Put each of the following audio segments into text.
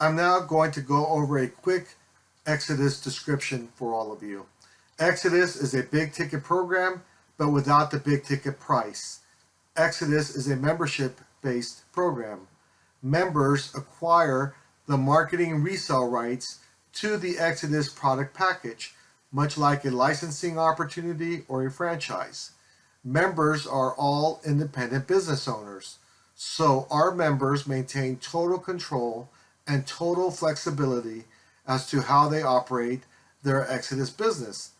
I'm now going to go over a quick Exodus description for all of you. Exodus is a big ticket program, but without the big ticket price. Exodus is a membership-based program. Members acquire the marketing resale rights to the Exodus product package, much like a licensing opportunity or a franchise. Members are all independent business owners, so our members maintain total control and total flexibility as to how they operate their Exodus business.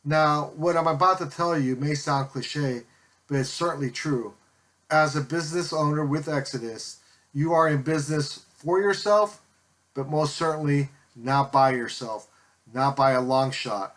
Now, what I'm about to tell you may sound cliche, but it's certainly true. As a business owner with Exodus, you are in business for yourself, but most certainly not by yourself, not by a long shot.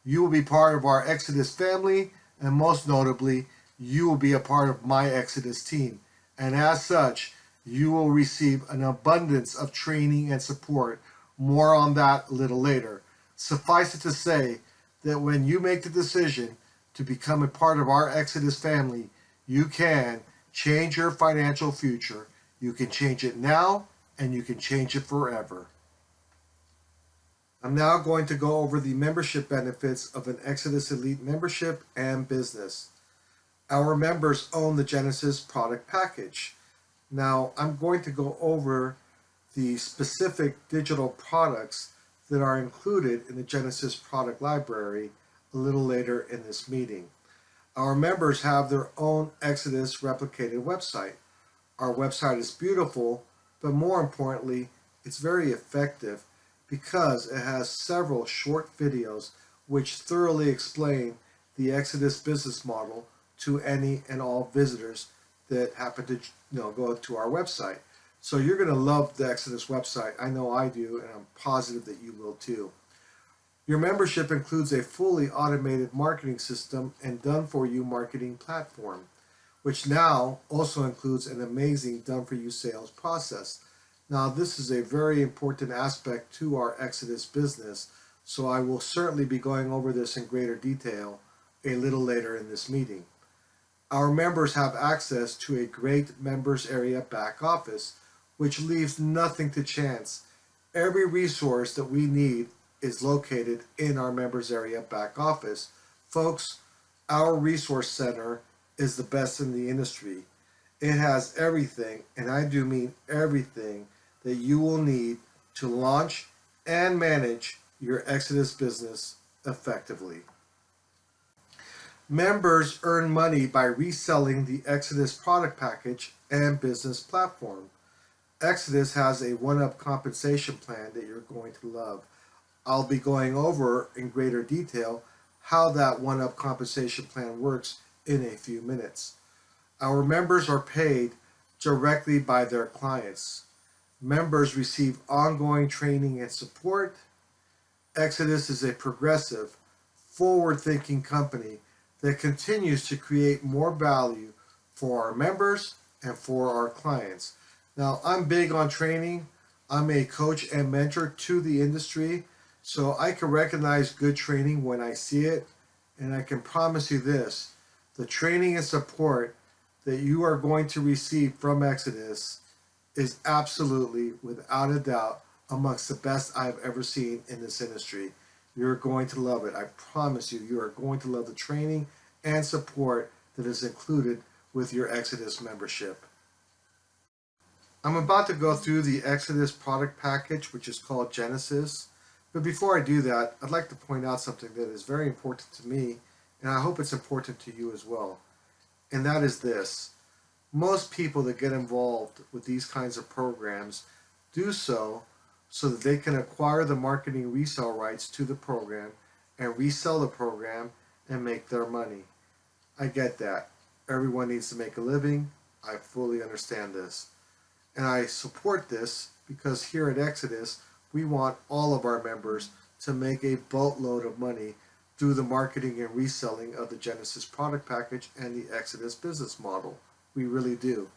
You will be part of our Exodus family, and most notably, you will be a part of my Exodus team. And as such, you will receive an abundance of training and support. More on that a little later. Suffice it to say that when you make the decision to become a part of our Exodus family, you can change your financial future. You can change it now, and you can change it forever. I'm now going to go over the membership benefits of an Exodus Elite membership and business. Our members own the Genesis product package. Now, I'm going to go over the specific digital products that are included in the Genesis product library a little later in this meeting. Our members have their own Exodus replicated website. Our website is beautiful, but more importantly, it's very effective because it has several short videos which thoroughly explain the Exodus business model to any and all visitors that happen to go to our website. So you're going to love the Exodus website. I know I do, and I'm positive that you will too. Your membership includes a fully automated marketing system and done-for-you marketing platform, which now also includes an amazing done-for-you sales process. Now, this is a very important aspect to our Exodus business, so I will certainly be going over this in greater detail a little later in this meeting. Our members have access to a great members area back office, which leaves nothing to chance. Every resource that we need is located in our members area back office. Folks, our resource center is the best in the industry. It has everything, and I do mean everything, that you will need to launch and manage your Exodus business effectively. Members earn money by reselling the Exodus product package and business platform. Exodus has a one-up compensation plan that you're going to love. I'll be going over in greater detail how that one-up compensation plan works in a few minutes. Our members are paid directly by their clients. Members receive ongoing training and support. Exodus is a progressive, forward-thinking company that continues to create more value for our members and for our clients. Now, I'm big on training. I'm a coach and mentor to the industry, so I can recognize good training when I see it, and I can promise you this, the training and support that you are going to receive from Exodus is absolutely, without a doubt, amongst the best I've ever seen in this industry. You're going to love it. I promise you, you are going to love the training and support that is included with your Exodus membership. I'm about to go through the Exodus product package, which is called Genesis. But before I do that, I'd like to point out something that is very important to me, and I hope it's important to you as well. And that is this. Most people that get involved with these kinds of programs do so that they can acquire the marketing resale rights to the program and resell the program and make their money. I get that. Everyone needs to make a living. I fully understand this. And I support this because here at Exodus, we want all of our members to make a boatload of money through the marketing and reselling of the Genesis product package and the Exodus business model. We really do.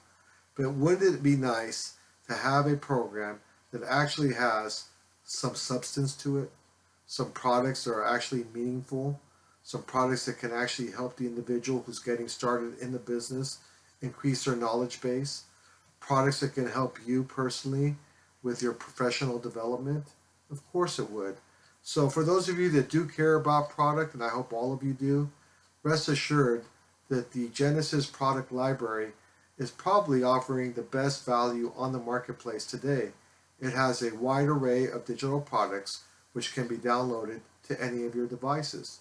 But wouldn't it be nice to have a program that actually has some substance to it, some products that are actually meaningful, some products that can actually help the individual who's getting started in the business increase their knowledge base, products that can help you personally with your professional development? Of course it would. So for those of you that do care about product, and I hope all of you do, rest assured that the Genesis product library is probably offering the best value on the marketplace today. It has a wide array of digital products which can be downloaded to any of your devices.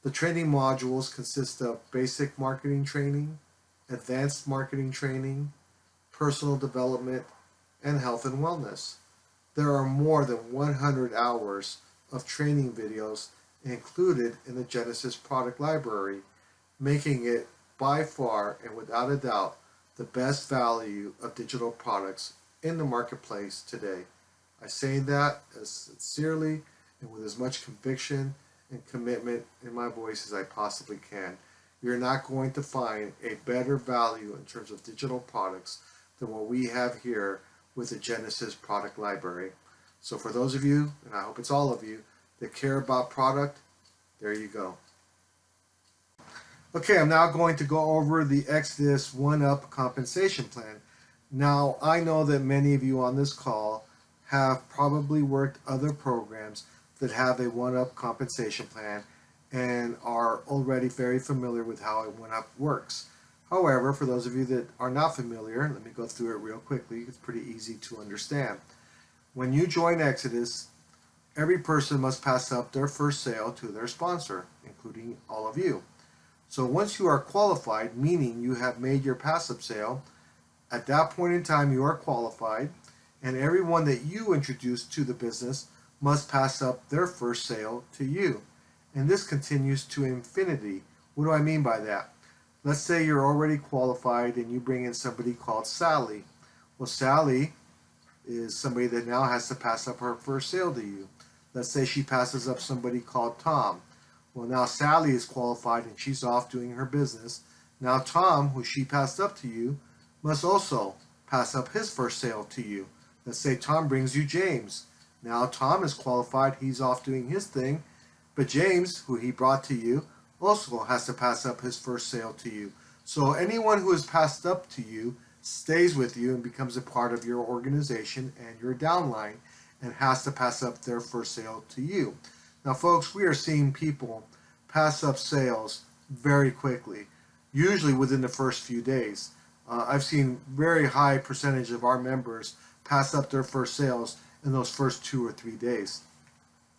The training modules consist of basic marketing training, advanced marketing training, personal development, and health and wellness. There are more than 100 hours of training videos included in the Genesis product library, making it by far and without a doubt the best value of digital products in the marketplace today. I say that as sincerely and with as much conviction and commitment in my voice as I possibly can. You're not going to find a better value in terms of digital products than what we have here with the Genesis product library. So for those of you, and I hope it's all of you, that care about product, there you go. Okay, I'm now going to go over the Exodus 1-Up compensation plan. Now, I know that many of you on this call have probably worked other programs that have a 1-Up compensation plan and are already very familiar with how a 1-Up works. However, for those of you that are not familiar, let me go through it real quickly. It's pretty easy to understand. When you join Exodus, every person must pass up their first sale to their sponsor, including all of you. So once you are qualified, meaning you have made your pass-up sale, at that point in time you are qualified, and everyone that you introduce to the business must pass up their first sale to you. And this continues to infinity. What do I mean by that? Let's say you're already qualified and you bring in somebody called Sally. Well, Sally is somebody that now has to pass up her first sale to you. Let's say she passes up somebody called Tom. Well, now Sally is qualified and she's off doing her business. Now Tom, who she passed up to you, must also pass up his first sale to you. Let's say Tom brings you James. Now Tom is qualified, he's off doing his thing, but James, who he brought to you, also has to pass up his first sale to you. So anyone who is passed up to you stays with you and becomes a part of your organization and your downline and has to pass up their first sale to you. Now folks, we are seeing people pass up sales very quickly, usually within the first few days. I've seen very high percentage of our members pass up their first sales in those first 2 or 3 days.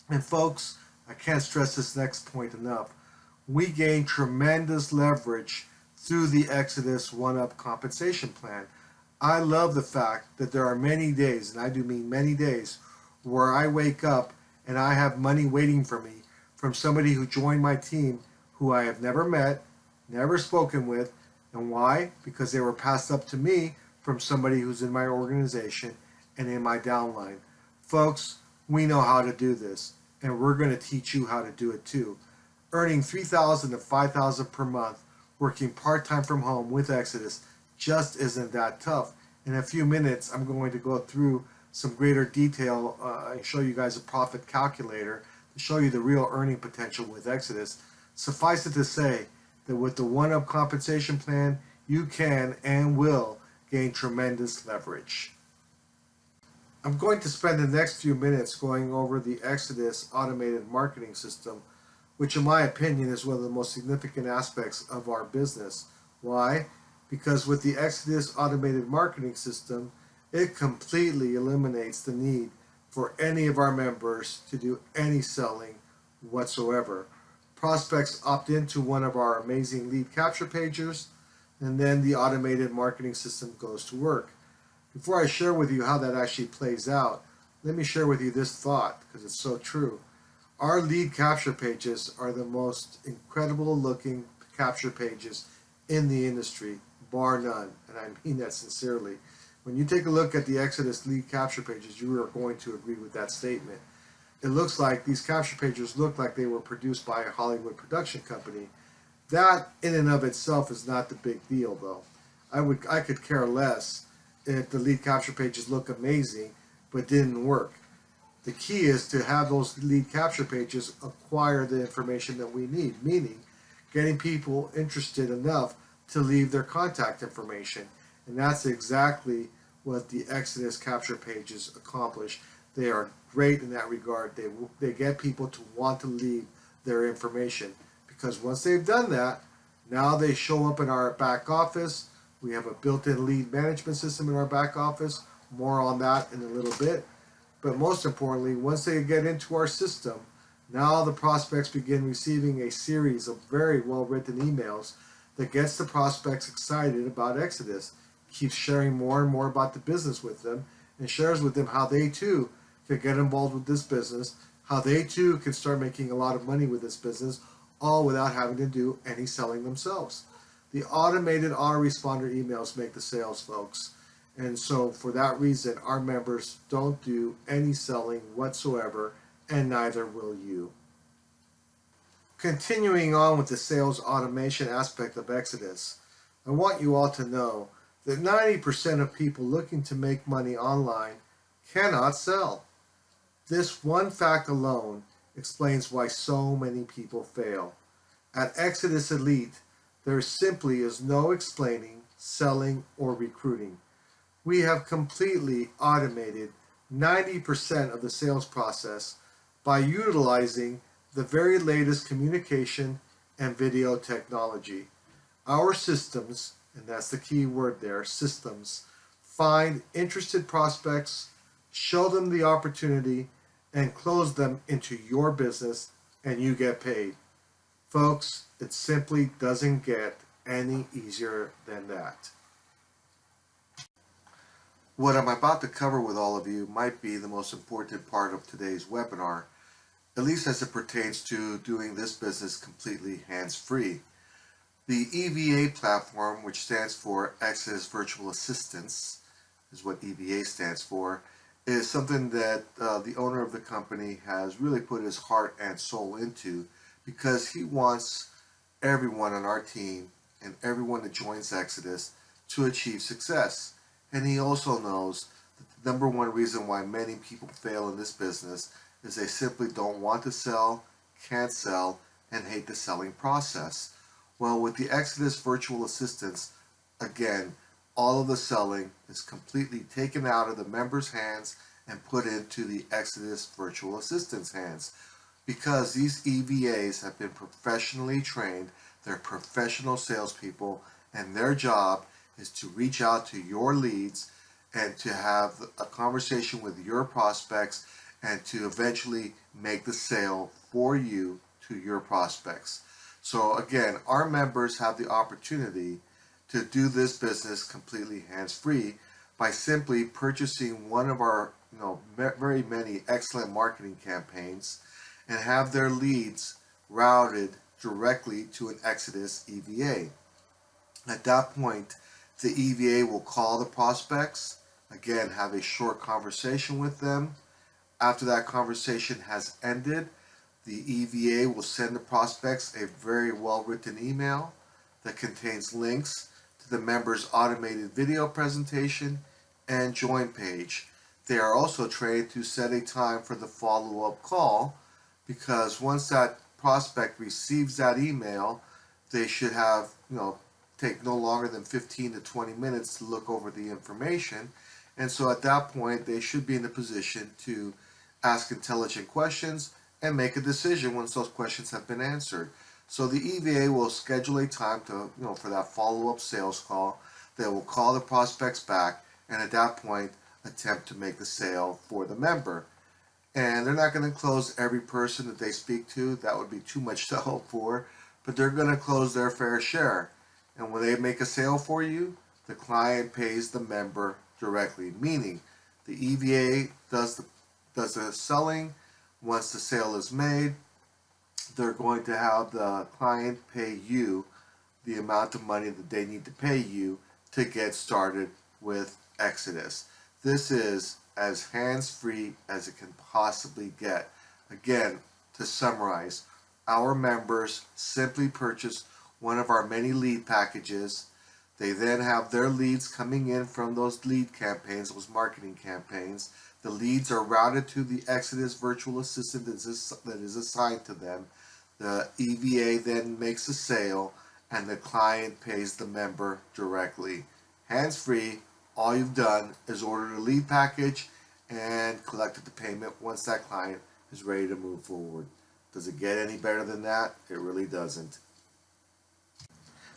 And folks, I can't stress this next point enough. We gain tremendous leverage through the Exodus 1-Up compensation plan. I love the fact that there are many days, and I do mean many days, where I wake up and I have money waiting for me from somebody who joined my team who I have never met, never spoken with. And why? Because they were passed up to me from somebody who's in my organization and in my downline. Folks, we know how to do this, and we're going to teach you how to do it too. Earning $3,000 to $5,000 per month, working part-time from home with Exodus just isn't that tough. In a few minutes, I'm going to go through some greater detail and show you guys a profit calculator to show you the real earning potential with Exodus. Suffice it to say that with the 1-Up compensation plan, you can and will gain tremendous leverage. I'm going to spend the next few minutes going over the Exodus automated marketing system, which in my opinion is one of the most significant aspects of our business. Why? Because with the Exodus automated marketing system, it completely eliminates the need for any of our members to do any selling whatsoever. Prospects opt into one of our amazing lead capture pages, and then the automated marketing system goes to work. Before I share with you how that actually plays out, let me share with you this thought, because it's so true. Our lead capture pages are the most incredible looking capture pages in the industry, bar none, and I mean that sincerely. When you take a look at the Exodus lead capture pages, you are going to agree with that statement. It looks like these capture pages look like they were produced by a Hollywood production company. That in and of itself is not the big deal though. I could care less if the lead capture pages look amazing but didn't work. The key is to have those lead capture pages acquire the information that we need, meaning getting people interested enough to leave their contact information. And that's exactly what the Exodus capture pages accomplish. They are great in that regard. They get people to want to leave their information, because once they've done that, now they show up in our back office. We have a built-in lead management system in our back office. More on that in a little bit. But most importantly, once they get into our system, now the prospects begin receiving a series of very well-written emails that gets the prospects excited about Exodus, keeps sharing more and more about the business with them, and shares with them how they too can get involved with this business, how they too can start making a lot of money with this business, all without having to do any selling themselves. The automated autoresponder emails make the sales, folks. And so for that reason, our members don't do any selling whatsoever, and neither will you. Continuing on with the sales automation aspect of Exodus, I want you all to know that 90% of people looking to make money online cannot sell. This one fact alone explains why so many people fail. At Exodus Elite, there simply is no explaining, selling, or recruiting. We have completely automated 90% of the sales process by utilizing the very latest communication and video technology. Our systems, and that's the key word there, systems, find interested prospects, show them the opportunity, and close them into your business, and you get paid. Folks, it simply doesn't get any easier than that. What I'm about to cover with all of you might be the most important part of today's webinar, at least as it pertains to doing this business completely hands-free. The EVA platform, which stands for Exodus Virtual Assistants, is what EVA stands for, is something that the owner of the company has really put his heart and soul into, because he wants everyone on our team and everyone that joins Exodus to achieve success. And he also knows that the number one reason why many people fail in this business is they simply don't want to sell, can't sell, and hate the selling process. Well, with the Exodus Virtual Assistants, again, all of the selling is completely taken out of the members' hands and put into the Exodus Virtual Assistants' hands. Because these EVAs have been professionally trained, they're professional salespeople, and their job is to reach out to your leads and to have a conversation with your prospects and to eventually make the sale for you to your prospects. So again, our members have the opportunity to do this business completely hands-free by simply purchasing one of our very many excellent marketing campaigns and have their leads routed directly to an Exodus EVA. At that point, the EVA will call the prospects, again, have a short conversation with them. After that conversation has ended, the EVA will send the prospects a very well-written email that contains links to the member's automated video presentation and join page. They are also trained to set a time for the follow-up call, because once that prospect receives that email, they should have, take no longer than 15 to 20 minutes to look over the information. And so at that point, they should be in a position to ask intelligent questions and make a decision once those questions have been answered. So the EVA will schedule a time to, for that follow-up sales call. They will call the prospects back, and at that point, attempt to make the sale for the member. And they're not going to close every person that they speak to. That would be too much to hope for. But they're going to close their fair share. And when they make a sale for you, the client pays the member directly, meaning the EVA does the selling. Once the sale is made, they're going to have the client pay you the amount of money that they need to pay you to get started with Exodus. This is as hands-free as it can possibly get. Again, to summarize, our members simply purchase one of our many lead packages. They then have their leads coming in from those lead campaigns, those marketing campaigns. The leads are routed to the Exodus virtual assistant that is assigned to them. The EVA then makes a sale, and the client pays the member directly. Hands-free, All you've done is ordered a lead package and collected the payment once that client is ready to move forward. Does it get any better than that? It really doesn't.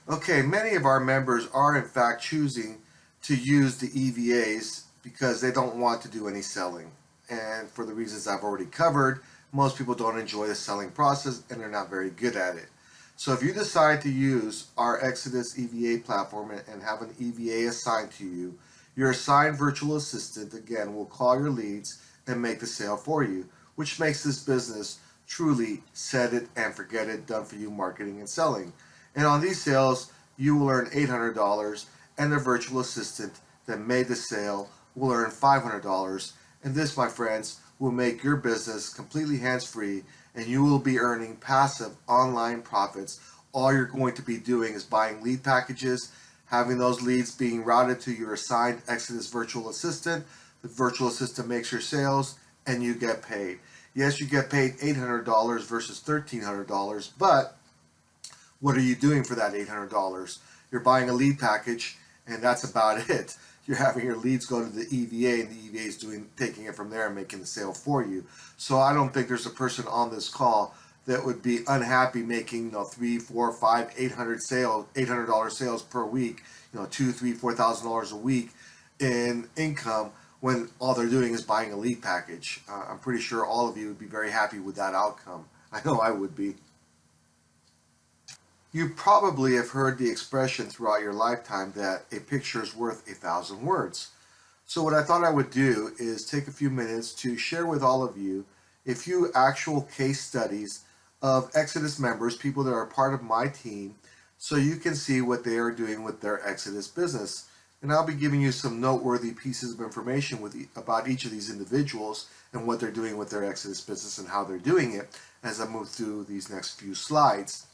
Okay, many of our members are in fact choosing to use the EVAs because they don't want to do any selling. And for the reasons I've already covered, most people don't enjoy the selling process and they're not very good at it. So if you decide to use our Exodus EVA platform and have an EVA assigned to you, your assigned virtual assistant, again, will call your leads and make the sale for you, which makes this business truly set it and forget it, done for you marketing and selling. And on these sales, you will earn $800, and the virtual assistant that made the sale will earn $500. And this, my friends, will make your business completely hands-free, and you will be earning passive online profits. All you're going to be doing is buying lead packages, having those leads being routed to your assigned Exodus virtual assistant. The virtual assistant makes your sales, and you get paid. Yes, you get paid $800 versus $1,300, but what are you doing for that $800? You're buying a lead package, and that's about it. You're having your leads go to the EVA, and the EVA is taking it from there and making the sale for you. So I don't think there's a person on this call that would be unhappy making, $3, $4, $5, $800 sales per week, $2, $3, $4,000 a week in income when all they're doing is buying a lead package. I'm pretty sure all of you would be very happy with that outcome. I know I would be. You probably have heard the expression throughout your lifetime that a picture is worth 1,000 words. So what I thought I would do is take a few minutes to share with all of you a few actual case studies of Exodus members, people that are part of my team, so you can see what they are doing with their Exodus business. And I'll be giving you some noteworthy pieces of information about each of these individuals and what they're doing with their Exodus business and how they're doing it as I move through these next few slides.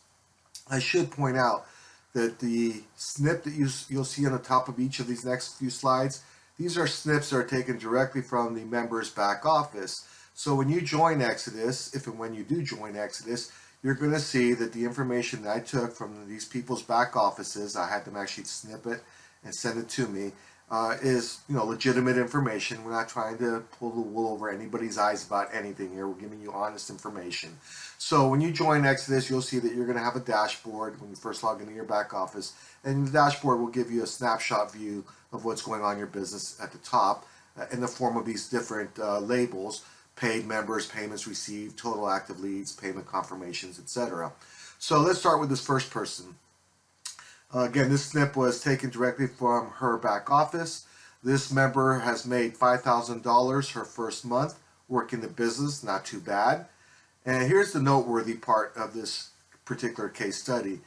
I should point out that the snip that you'll see on the top of each of these next few slides, these are snips that are taken directly from the member's back office. So when you join Exodus, if and when you do join Exodus, you're going to see that the information that I took from these people's back offices, I had them actually snip it and send it to me, is legitimate information. We're not trying to pull the wool over anybody's eyes about anything here. We're giving you honest information. So when you join Exodus, you'll see that you're going to have a dashboard when you first log into your back office, and the dashboard will give you a snapshot view of what's going on in your business at the top in the form of these different labels: paid members, payments received, total active leads, payment confirmations, etc. So let's start with this first person. Again, this snip was taken directly from her back office. This member has made $5,000 her first month working the business, not too bad. And here's the noteworthy part of this particular case study.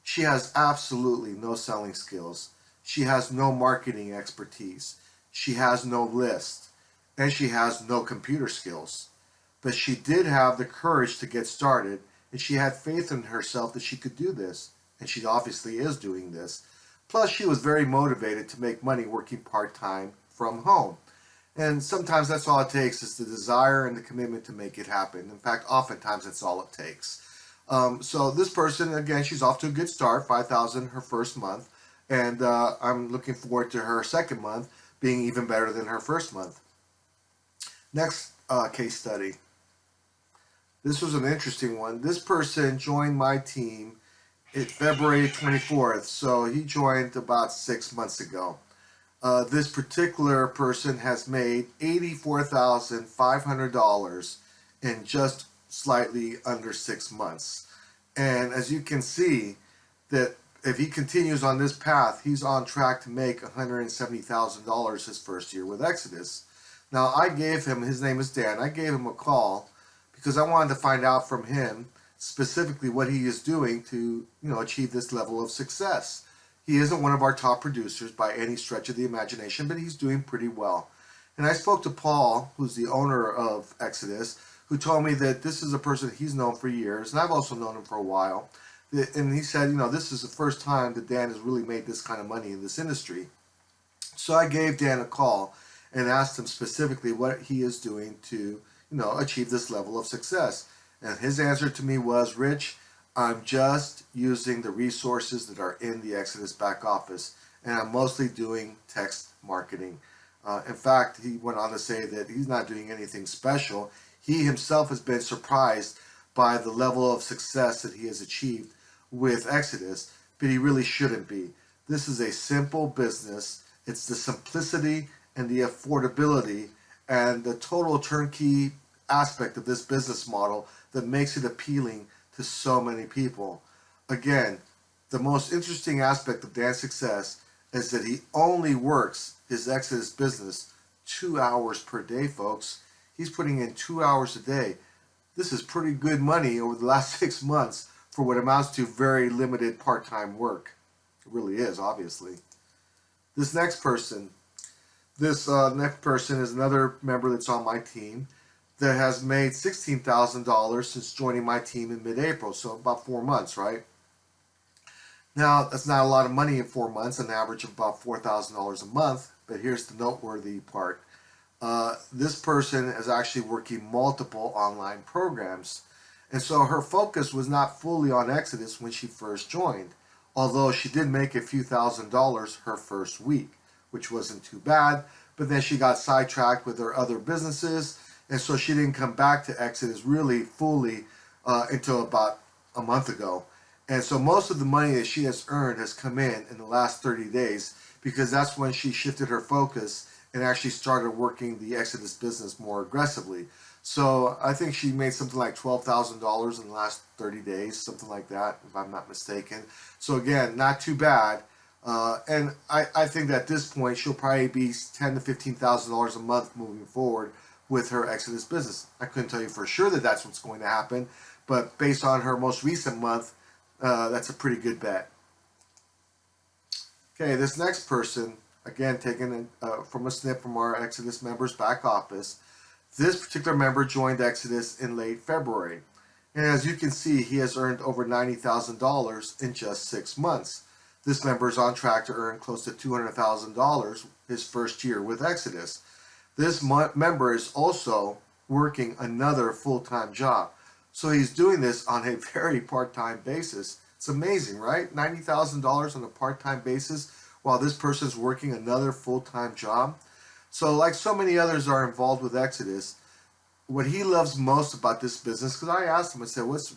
She has absolutely no selling skills. She has no marketing expertise. She has no list. And she has no computer skills. But she did have the courage to get started, and she had faith in herself that she could do this. And she obviously is doing this. Plus, she was very motivated to make money working part-time from home. And sometimes that's all it takes, is the desire and the commitment to make it happen. In fact, oftentimes that's all it takes. So this person, again, she's off to a good start, $5,000 her first month. And I'm looking forward to her second month being even better than her first month. Next case study. This was an interesting one. This person joined my team February 24th, so he joined about 6 months ago. This particular person has made $84,500 in just slightly under 6 months. And as you can see, that if he continues on this path, he's on track to make $170,000 his first year with Exodus. Now, I gave him, his name is Dan, I gave him a call because I wanted to find out from him specifically what he is doing to, achieve this level of success. He isn't one of our top producers by any stretch of the imagination, but he's doing pretty well. And I spoke to Paul, who's the owner of Exodus, who told me that this is a person he's known for years, and I've also known him for a while. And he said, this is the first time that Dan has really made this kind of money in this industry. So I gave Dan a call and asked him specifically what he is doing to, achieve this level of success. And his answer to me was, Rich, I'm just using the resources that are in the Exodus back office, and I'm mostly doing text marketing. In fact, he went on to say that he's not doing anything special. He himself has been surprised by the level of success that he has achieved with Exodus, but he really shouldn't be. This is a simple business. It's the simplicity and the affordability and the total turnkey aspect of this business model that makes it appealing to so many people. Again, the most interesting aspect of Dan's success is that he only works his Exodus business 2 hours per day, folks. He's putting in 2 hours a day. This is pretty good money over the last 6 months for what amounts to very limited part-time work. It really is, obviously. This next person is another member that's on my team that has made $16,000 since joining my team in mid-April, so about 4 months, right? Now, that's not a lot of money in 4 months, an average of about $4,000 a month, but here's the noteworthy part. This person is actually working multiple online programs, and so her focus was not fully on Exodus when she first joined, although she did make a few $1,000s her first week, which wasn't too bad, but then she got sidetracked with her other businesses, and so she didn't come back to Exodus really fully until about a month ago. And so most of the money that she has earned has come in the last 30 days because that's when she shifted her focus and actually started working the Exodus business more aggressively. So I think she made something like $12,000 in the last 30 days, something like that, if I'm not mistaken. So again, not too bad. And I think that at this point, she'll probably be $10,000 to $15,000 a month moving forward with her Exodus business. I couldn't tell you for sure that that's what's going to happen, but based on her most recent month, that's a pretty good bet. Okay, this next person, again taken from a snip from our Exodus members back office. This particular member joined Exodus in late February. And as you can see, he has earned over $90,000 in just 6 months. This member is on track to earn close to $200,000 his first year with Exodus. This member is also working another full-time job. So he's doing this on a very part-time basis. It's amazing, right? $90,000 on a part-time basis while this person's working another full-time job. So like so many others are involved with Exodus, what he loves most about this business, because I asked him, I said, what's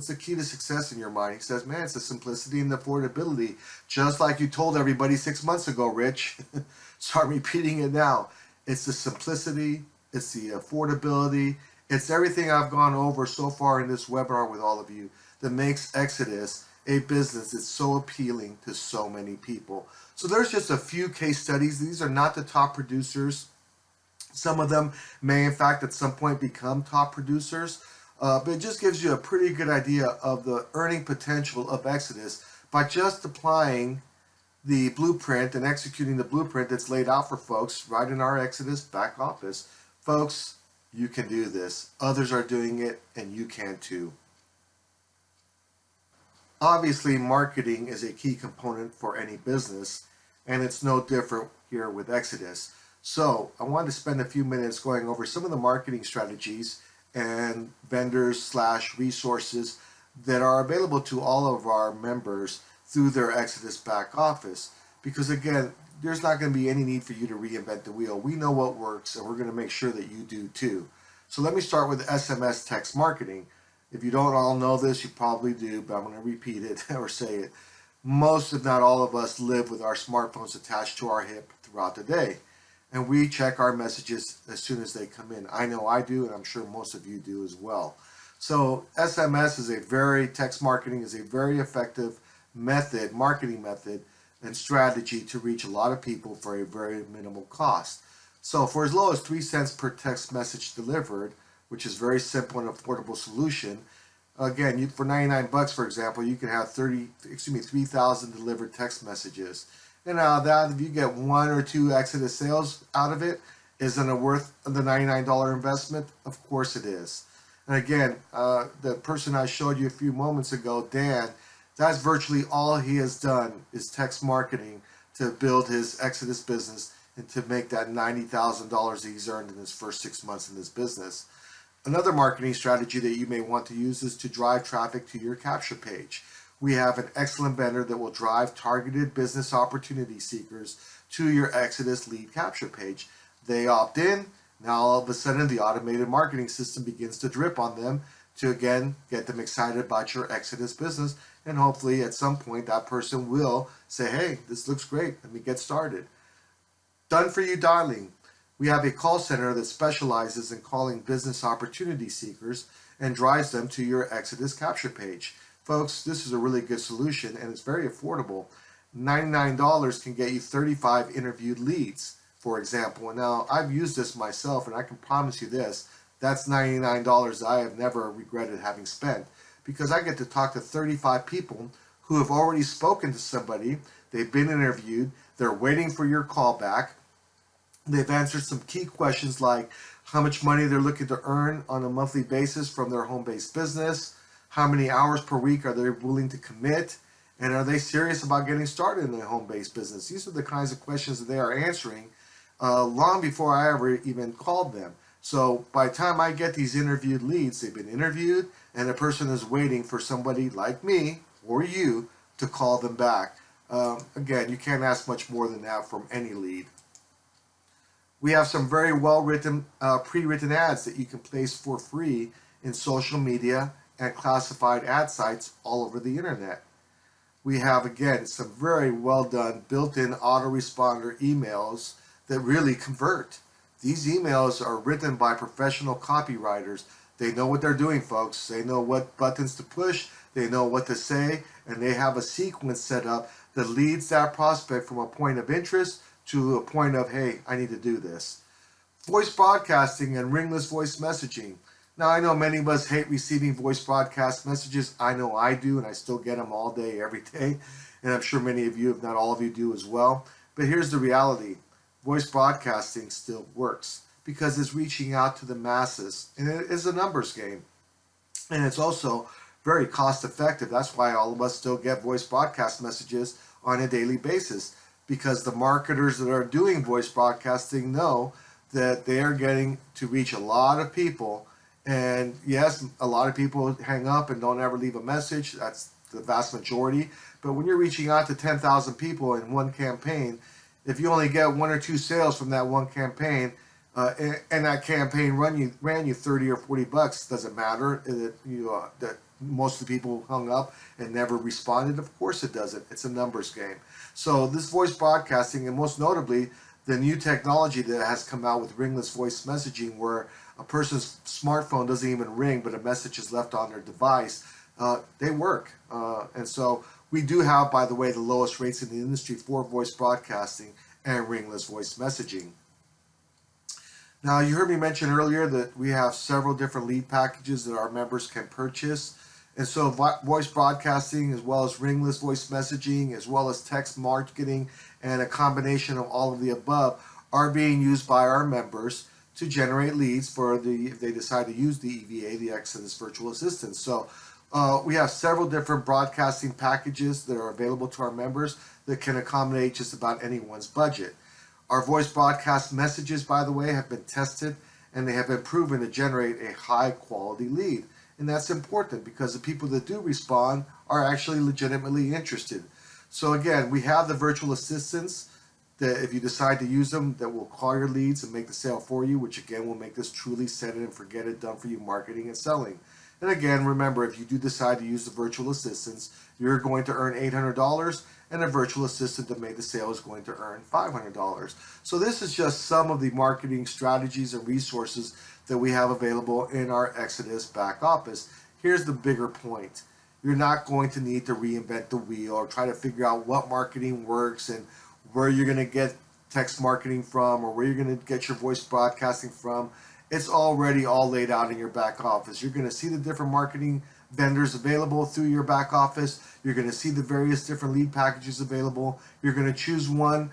the key to success in your mind? He says, man, it's the simplicity and the affordability, just like you told everybody 6 months ago, Rich. So I'm repeating it now. It's the simplicity, it's the affordability, it's everything I've gone over so far in this webinar with all of you that makes Exodus a business that's so appealing to so many people. So there's just a few case studies. These are not the top producers. Some of them may, in fact, at some point become top producers, but it just gives you a pretty good idea of the earning potential of Exodus by just applying the blueprint and executing the blueprint that's laid out for folks right in our Exodus back office. Folks, you can do this. Others are doing it, and you can too. Obviously, marketing is a key component for any business, and it's no different here with Exodus. So I wanted to spend a few minutes going over some of the marketing strategies and vendors / resources that are available to all of our members through their Exodus back office. Because again, there's not going to be any need for you to reinvent the wheel. We know what works, and we're going to make sure that you do too. So let me start with SMS text marketing. If you don't all know this, you probably do, but I'm going to repeat it or say it. Most, if not all of us, live with our smartphones attached to our hip throughout the day. And we check our messages as soon as they come in. I know I do, and I'm sure most of you do as well. So text marketing is a very effective marketing method and strategy to reach a lot of people for a very minimal cost. So for as low as 3 cents per text message delivered, which is very simple and affordable solution, again, for 99 bucks, for example, you can have 3,000 delivered text messages. And now that if you get 1 or 2 Exodus sales out of it, isn't it worth the $99 investment? Of course it is. And again, the person I showed you a few moments ago, Dan, that's virtually all he has done is text marketing to build his Exodus business and to make that $90,000 that he's earned in his first 6 months in this business. Another marketing strategy that you may want to use is to drive traffic to your capture page. We have an excellent vendor that will drive targeted business opportunity seekers to your Exodus lead capture page. They opt in. Now all of a sudden the automated marketing system begins to drip on them to again get them excited about your Exodus business, and hopefully at some point that person will say, hey, this looks great, let me get started. Done for you dialing. We have a call center that specializes in calling business opportunity seekers and drives them to your Exodus capture page. Folks, this is a really good solution and it's very affordable. $99 can get you 35 interviewed leads, for example. And now I've used this myself and I can promise you this, that's $99 I have never regretted having spent, because I get to talk to 35 people who have already spoken to somebody, they've been interviewed, they're waiting for your call back. They've answered some key questions like how much money they're looking to earn on a monthly basis from their home-based business, how many hours per week are they willing to commit, and are they serious about getting started in their home-based business. These are the kinds of questions that they are answering long before I ever even called them. So by the time I get these interviewed leads, they've been interviewed and the person is waiting for somebody like me or you to call them back. Again, you can't ask much more than that from any lead. We have some very well-written, pre-written ads that you can place for free in social media and classified ad sites all over the internet. We have, again, some very well-done built-in autoresponder emails that really convert. These emails are written by professional copywriters. They know what they're doing, folks. They know what buttons to push, they know what to say, and they have a sequence set up that leads that prospect from a point of interest to a point of, hey, I need to do this. Voice broadcasting and ringless voice messaging. Now, I know many of us hate receiving voice broadcast messages. I know I do, and I still get them all day, every day. And I'm sure many of you, if not all of you, do as well. But here's the reality. Voice broadcasting still works because it's reaching out to the masses, and it is a numbers game. And it's also very cost effective. That's why all of us still get voice broadcast messages on a daily basis, because the marketers that are doing voice broadcasting know that they are getting to reach a lot of people. And yes, a lot of people hang up and don't ever leave a message. That's the vast majority. But when you're reaching out to 10,000 people in one campaign, if you only get one or two sales from that one campaign, and that campaign ran you 30 or 40 bucks, doesn't matter that most of the people hung up and never responded. Of course it doesn't. It's a numbers game. So this voice broadcasting, and most notably the new technology that has come out with ringless voice messaging, where a person's smartphone doesn't even ring but a message is left on their device, they work. And so we do have, by the way, the lowest rates in the industry for voice broadcasting and ringless voice messaging. Now, you heard me mention earlier that we have several different lead packages that our members can purchase. And so voice broadcasting, as well as ringless voice messaging, as well as text marketing, and a combination of all of the above are being used by our members to generate leads for if they decide to use the EVA, the Exodus Virtual Assistant. So we have several different broadcasting packages that are available to our members that can accommodate just about anyone's budget. Our voice broadcast messages, by the way, have been tested and they have been proven to generate a high quality lead. And that's important because the people that do respond are actually legitimately interested. So again, we have the virtual assistants that, if you decide to use them, that will call your leads and make the sale for you, which again will make this truly set it and forget it, done for you marketing and selling. And again, remember, if you do decide to use the virtual assistants, you're going to earn $800, and a virtual assistant that made the sale is going to earn $500. So this is just some of the marketing strategies and resources that we have available in our Exodus back office. Here's the bigger point. You're not going to need to reinvent the wheel or try to figure out what marketing works and where you're going to get text marketing from or where you're going to get your voice broadcasting from. It's already all laid out in your back office. You're going to see the different marketing vendors available through your back office. You're going to see the various different lead packages available. You're going to choose one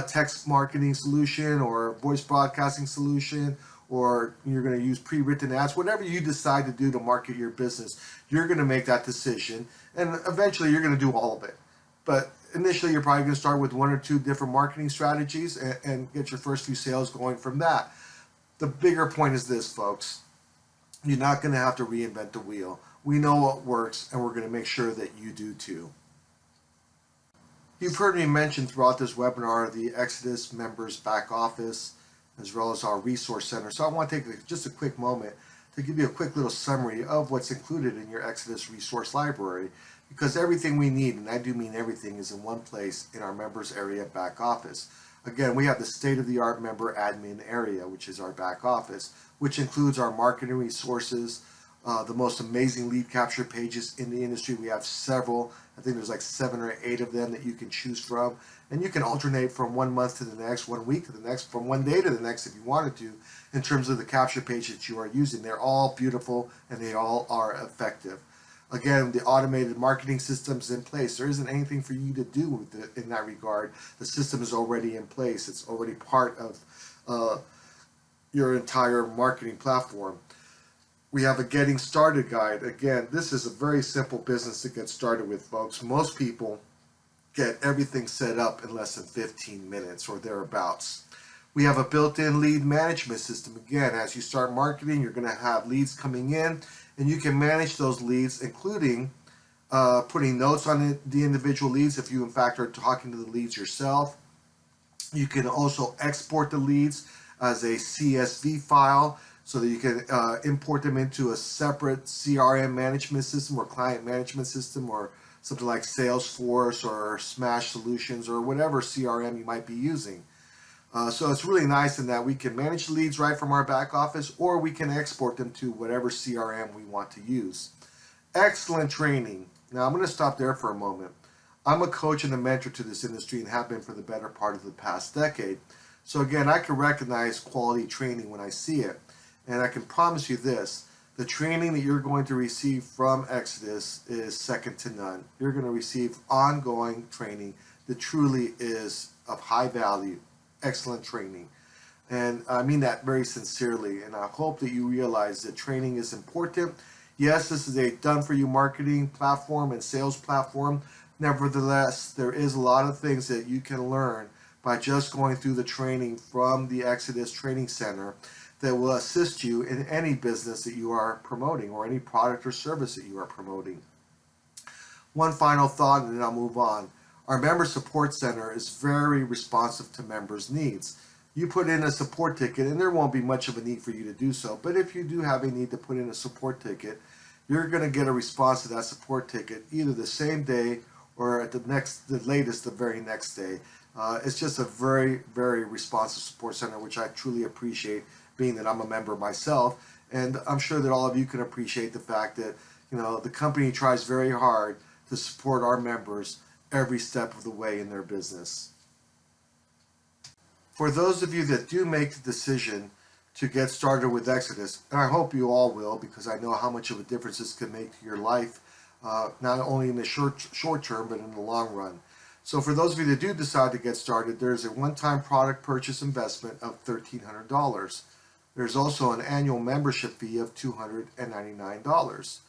text marketing solution or voice broadcasting solution, or you're going to use pre-written ads. Whatever you decide to do to market your business, you're going to make that decision, and eventually you're going to do all of it. But initially you're probably going to start with one or two different marketing strategies and get your first few sales going from that. The bigger point is this, folks. You're not going to have to reinvent the wheel. We know what works, and we're going to make sure that you do too. You've heard me mention throughout this webinar the Exodus members back office as well as our resource center. So I want to take just a quick moment to give you a quick little summary of what's included in your Exodus resource library, because everything we need, and I do mean everything, is in one place in our members area back office. Again, we have the state-of-the-art member admin area, which is our back office, which includes our marketing resources, the most amazing lead capture pages in the industry. We have several. I think there's like 7 or 8 of them that you can choose from. And you can alternate from 1 month to the next, 1 week to the next, from 1 day to the next if you wanted to, in terms of the capture page that you are using. They're all beautiful and they all are effective. Again, the automated marketing system's in place. There isn't anything for you to do with it in that regard. The system is already in place. It's already part of your entire marketing platform. We have a getting started guide. Again, this is a very simple business to get started with, folks. Most people get everything set up in less than 15 minutes or thereabouts. We have a built-in lead management system. Again, as you start marketing, you're going to have leads coming in, and you can manage those leads, including putting notes on the individual leads if you in fact are talking to the leads yourself. You can also export the leads as a CSV file so that you can import them into a separate CRM management system or client management system or something like Salesforce or Smash Solutions or whatever CRM you might be using. So it's really nice in that we can manage the leads right from our back office, or we can export them to whatever CRM we want to use. Excellent training. Now I'm going to stop there for a moment. I'm a coach and a mentor to this industry and have been for the better part of the past decade. So again, I can recognize quality training when I see it. And I can promise you this, the training that you're going to receive from Exodus is second to none. You're going to receive ongoing training that truly is of high value. Excellent training. And I mean that very sincerely, and I hope that you realize that training is important. Yes, this is a done-for-you marketing platform and sales platform. Nevertheless, there is a lot of things that you can learn by just going through the training from the Exodus Training Center that will assist you in any business that you are promoting or any product or service that you are promoting. One final thought, and then I'll move on. Our member support center is very responsive to members' needs. You put in a support ticket, and there won't be much of a need for you to do so, but if you do have a need to put in a support ticket, you're going to get a response to that support ticket either the same day or at the latest, the very next day. It's just a very, very responsive support center, which I truly appreciate, being that I'm a member myself, and I'm sure that all of you can appreciate the fact that the company tries very hard to support our members every step of the way in their business. For those of you that do make the decision to get started with Exodus, and I hope you all will, because I know how much of a difference this can make to your life, not only in the short term, but in the long run. So for those of you that do decide to get started, there's a one-time product purchase investment of $1,300. There's also an annual membership fee of $299.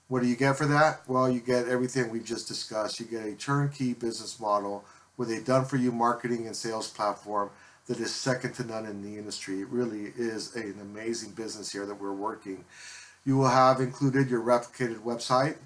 What do you get for that? Well, you get everything we've just discussed. You get a turnkey business model with a done-for-you marketing and sales platform that is second to none in the industry. It really is an amazing business here that we're working. You will have included your replicated website.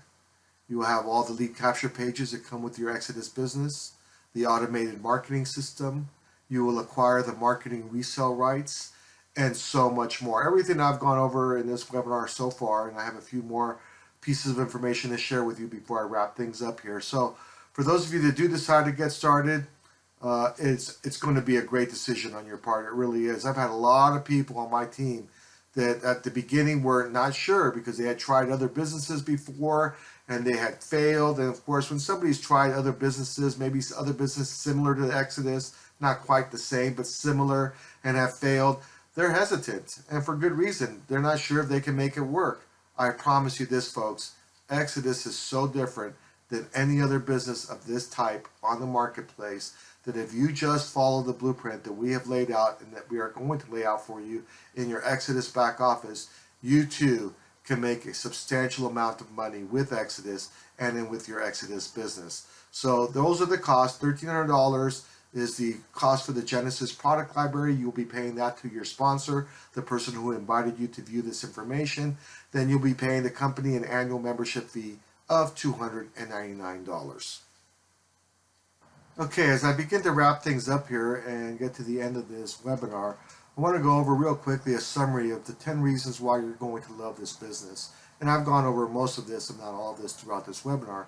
You will have all the lead capture pages that come with your Exodus business, the automated marketing system. You will acquire the marketing resale rights, and so much more. Everything I've gone over in this webinar so far, and I have a few more pieces of information to share with you before I wrap things up here. So for those of you that do decide to get started, it's going to be a great decision on your part. It really is. I've had a lot of people on my team that at the beginning were not sure because they had tried other businesses before and they had failed. And of course, when somebody's tried other businesses, maybe other businesses similar to Exodus, not quite the same, but similar, and have failed, they're hesitant. And for good reason. They're not sure if they can make it work. I promise you this, folks, Exodus is so different than any other business of this type on the marketplace that if you just follow the blueprint that we have laid out and that we are going to lay out for you in your Exodus back office, you too can make a substantial amount of money with Exodus and then with your Exodus business. So those are the costs. $1,300 is the cost for the Genesis product library. You'll be paying that to your sponsor, the person who invited you to view this information. Then you'll be paying the company an annual membership fee of $299. Okay, as I begin to wrap things up here and get to the end of this webinar, I want to go over real quickly a summary of the 10 reasons why you're going to love this business. And I've gone over most of this, if not all of this, throughout this webinar.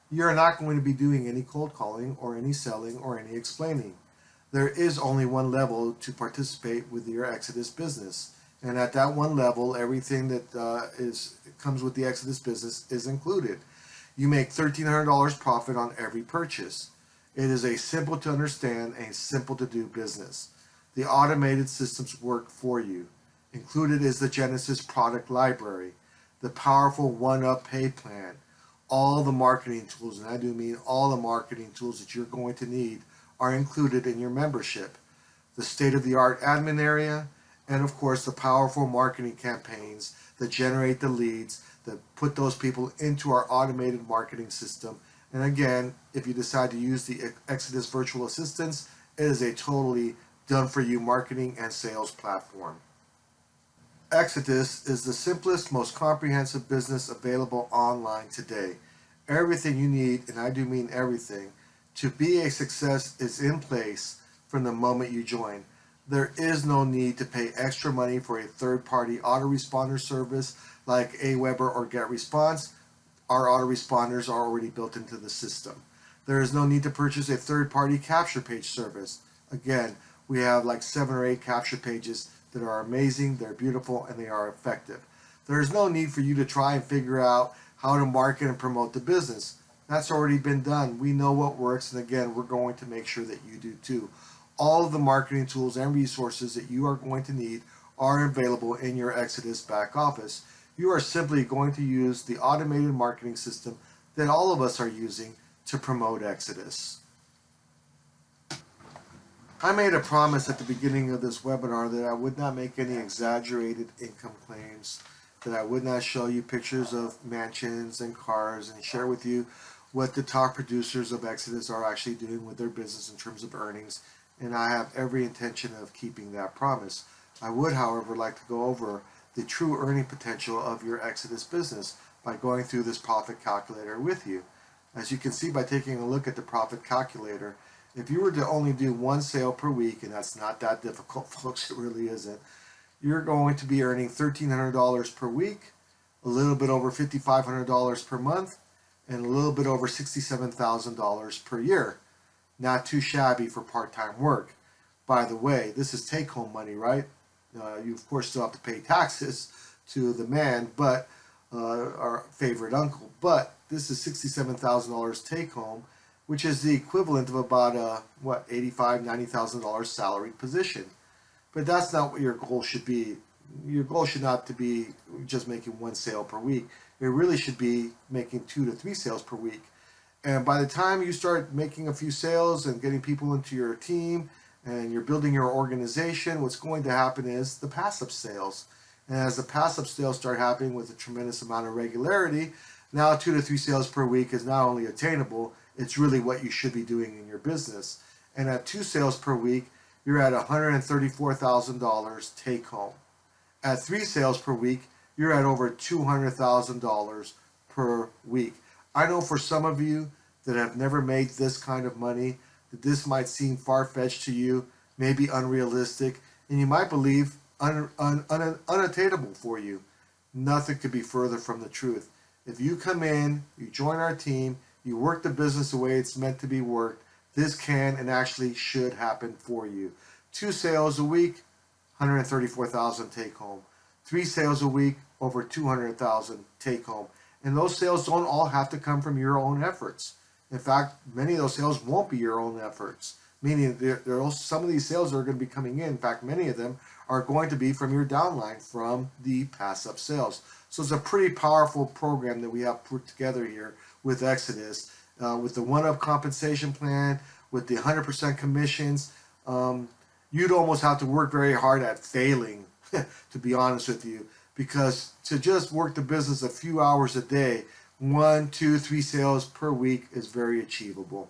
You're not going to be doing any cold calling or any selling or any explaining. There is only one level to participate with your Exodus business. And at that one level, everything that comes with the Exodus business is included. You make $1,300 profit on every purchase. It is a simple to understand and simple to do business. The automated systems work for you. Included is the Genesis product library, the powerful one-up pay plan, all the marketing tools, and I do mean all the marketing tools that you're going to need are included in your membership. The state-of-the-art admin area, and of course the powerful marketing campaigns that generate the leads, that put those people into our automated marketing system. And again, if you decide to use the Exodus virtual assistants, it is a totally done-for-you marketing and sales platform. Exitus is the simplest, most comprehensive business available online today. Everything you need, and I do mean everything, to be a success is in place from the moment you join. There is no need to pay extra money for a third-party autoresponder service like Aweber or GetResponse. Our autoresponders are already built into the system. There is no need to purchase a third-party capture page service. Again, we have like 7 or 8 capture pages that are amazing, they're beautiful, and they are effective. There is no need for you to try and figure out how to market and promote the business. That's already been done. We know what works, and again, we're going to make sure that you do too. All of the marketing tools and resources that you are going to need are available in your Exodus back office. You are simply going to use the automated marketing system that all of us are using to promote Exodus. I made a promise at the beginning of this webinar that I would not make any exaggerated income claims, that I would not show you pictures of mansions and cars and share with you what the top producers of Exodus are actually doing with their business in terms of earnings, and I have every intention of keeping that promise. I would, however, like to go over the true earning potential of your Exodus business by going through this profit calculator with you. As you can see by taking a look at the profit calculator, if you were to only do one sale per week, and that's not that difficult, folks, it really isn't, you're going to be earning $1,300 per week, a little bit over $5,500 per month, and a little bit over $67,000 per year. Not too shabby for part-time work. By the way, this is take-home money, right? You, of course, still have to pay taxes to the man, but our favorite uncle. But this is $67,000 take-home, which is the equivalent of about $85,000, $90,000 salaried position. But that's not what your goal should be. Your goal should not to be just making one sale per week. It really should be making 2 to 3 sales per week. And by the time you start making a few sales and getting people into your team and you're building your organization, what's going to happen is the passive sales. And as the passive sales start happening with a tremendous amount of regularity, now 2 to 3 sales per week is not only attainable, it's really what you should be doing in your business. And at 2 sales per week, you're at $134,000 take home. At 3 sales per week, you're at over $200,000 per week. I know for some of you that have never made this kind of money, that this might seem far-fetched to you, maybe unrealistic, and you might believe unattainable for you. Nothing could be further from the truth. If you come in, you join our team, you work the business the way it's meant to be worked, this can and actually should happen for you. 2 sales a week, $134,000 take home. 3 sales a week, over $200,000 take home. And those sales don't all have to come from your own efforts. In fact, many of those sales won't be your own efforts, meaning there are some of these sales that are going to be coming in fact, many of them are going to be from your downline, from the pass-up sales. So it's a pretty powerful program that we have put together here with Exodus, with the one-up compensation plan, with the 100% commissions. You'd almost have to work very hard at failing, to be honest with you, because to just work the business a few hours a day, 1, 2, 3 sales per week is very achievable.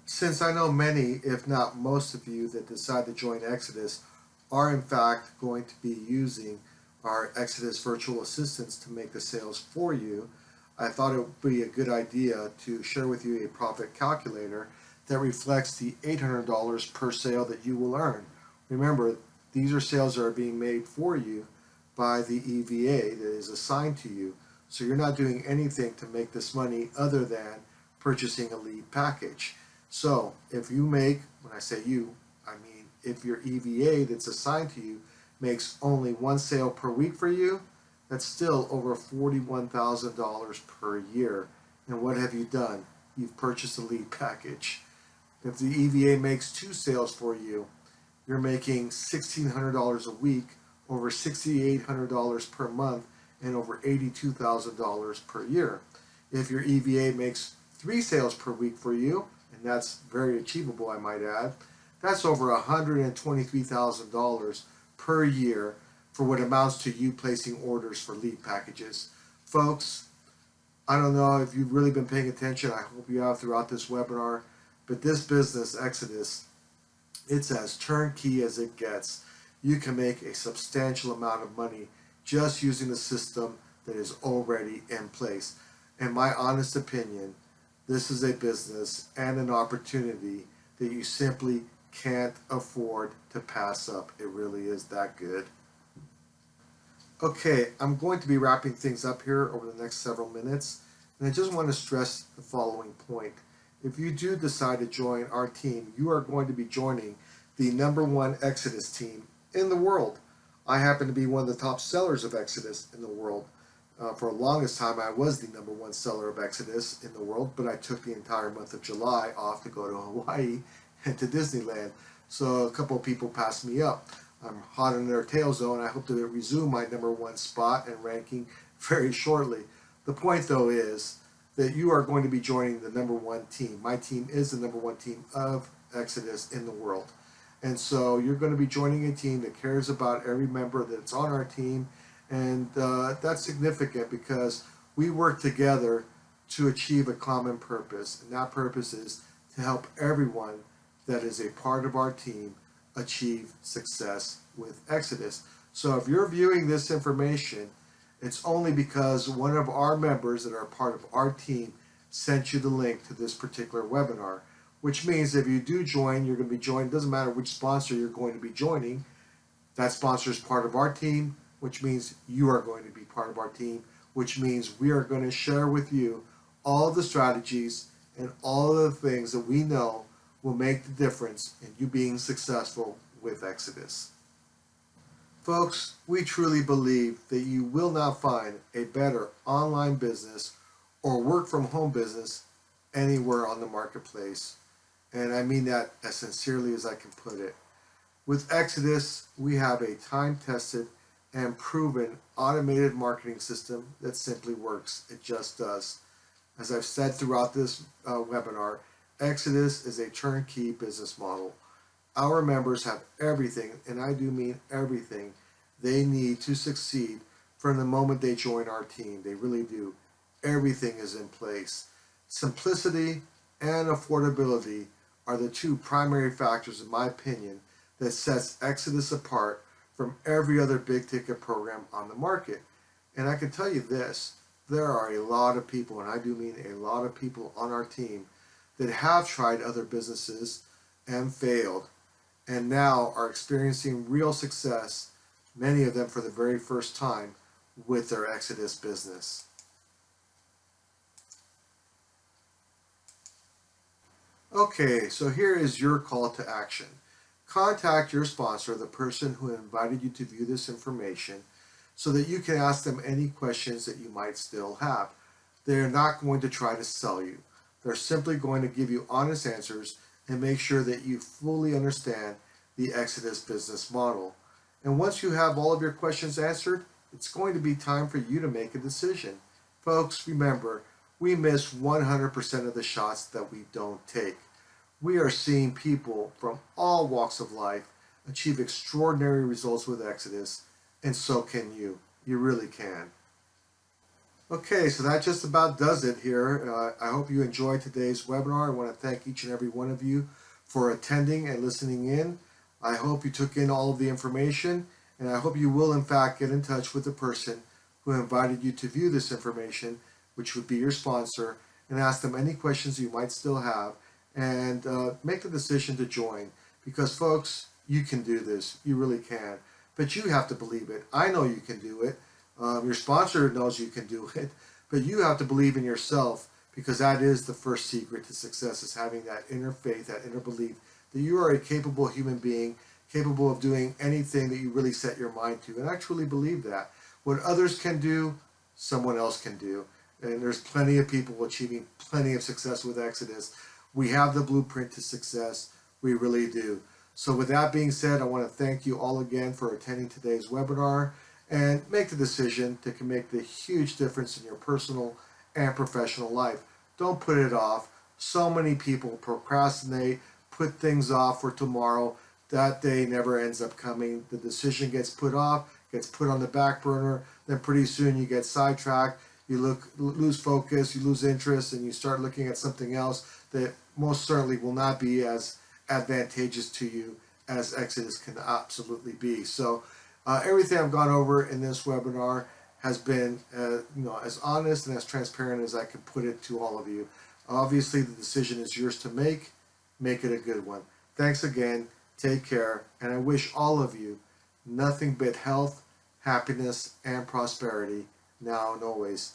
Since I know many, if not most of you that decide to join Exodus are in fact going to be using our Exodus virtual assistants to make the sales for you, I thought it would be a good idea to share with you a profit calculator that reflects the $800 per sale that you will earn. Remember, these are sales that are being made for you by the EVA that is assigned to you. So you're not doing anything to make this money other than purchasing a lead package. So if you make, when I say you, I mean if your EVA that's assigned to you makes only one sale per week for you, that's still over $41,000 per year. And what have you done? You've purchased a lead package. If the EVA makes two sales for you, you're making $1,600 a week, over $6,800 per month, and over $82,000 per year. If your EVA makes three sales per week for you, and that's very achievable, I might add, that's over $123,000 per year for what amounts to you placing orders for lead packages. Folks, I don't know if you've really been paying attention. I hope you have throughout this webinar. But this business, Exodus, it's as turnkey as it gets. You can make a substantial amount of money just using the system that is already in place. In my honest opinion, this is a business and an opportunity that you simply can't afford to pass up. It really is that good. Okay, I'm going to be wrapping things up here over the next several minutes, and I just want to stress the following point. If you do decide to join our team, you are going to be joining the #1 Exodus team in the world. I happen to be one of the top sellers of Exodus in the world. For the longest time, I was the #1 seller of Exodus in the world, but I took the entire month of July off to go to Hawaii and to Disneyland. So a couple of people passed me up. I'm hot on their tail zone. I hope to resume my #1 spot and ranking very shortly. The point, though, is that you are going to be joining the #1 team. My team is the #1 team of Exodus in the world. And so you're going to be joining a team that cares about every member that's on our team. And that's significant because we work together to achieve a common purpose. And that purpose is to help everyone that is a part of our team achieve success with Exodus. So if you're viewing this information, it's only because one of our members that are part of our team sent you the link to this particular webinar, which means if you do join, you're going to be joined. It doesn't matter which sponsor you're going to be joining. That sponsor is part of our team, which means you are going to be part of our team, which means we are going to share with you all of the strategies and all of the things that we know will make the difference in you being successful with Exodus. Folks, we truly believe that you will not find a better online business or work from home business anywhere on the marketplace. And I mean that as sincerely as I can put it. With Exodus, we have a time-tested and proven automated marketing system that simply works. It just does. As I've said throughout this webinar, Exodus is a turnkey business model. Our members have everything, and I do mean everything, they need to succeed from the moment they join our team. They really do. Everything is in place. Simplicity and affordability are the two primary factors, in my opinion, that sets Exodus apart from every other big ticket program on the market. And I can tell you this, there are a lot of people, and I do mean a lot of people on our team that have tried other businesses and failed, and now are experiencing real success, many of them for the very first time, with their Exodus business. Okay, so here is your call to action. Contact your sponsor, the person who invited you to view this information, so that you can ask them any questions that you might still have. They're not going to try to sell you. They're simply going to give you honest answers and make sure that you fully understand the Exodus business model. And once you have all of your questions answered, it's going to be time for you to make a decision. Folks, remember, we miss 100% of the shots that we don't take. We are seeing people from all walks of life achieve extraordinary results with Exodus, and so can you. You really can. Okay, so that just about does it here. I hope you enjoyed today's webinar. I want to thank each and every one of you for attending and listening in. I hope you took in all of the information, and I hope you will in fact get in touch with the person who invited you to view this information, which would be your sponsor, and ask them any questions you might still have, and make the decision to join. Because, folks, you can do this. You really can. But you have to believe it. I know you can do it. Your sponsor knows you can do it. But you have to believe in yourself, because that is the first secret to success, is having that inner faith, that inner belief that you are a capable human being, capable of doing anything that you really set your mind to. And I truly believe that. What others can do, someone else can do. And there's plenty of people achieving plenty of success with Exodus. We have the blueprint to success. We really do. So with that being said, I want to thank you all again for attending today's webinar, and make the decision that can make the huge difference in your personal and professional life. Don't put it off. So many people procrastinate, put things off for tomorrow. That day never ends up coming. The decision gets put off, gets put on the back burner, then pretty soon you get sidetracked, you lose focus, you lose interest, and you start looking at something else that most certainly will not be as advantageous to you as Exodus can absolutely be. So everything I've gone over in this webinar has been as honest and as transparent as I can put it to all of you. Obviously, the decision is yours to make. Make it a good one. Thanks again. Take care. And I wish all of you nothing but health, happiness, and prosperity now and always.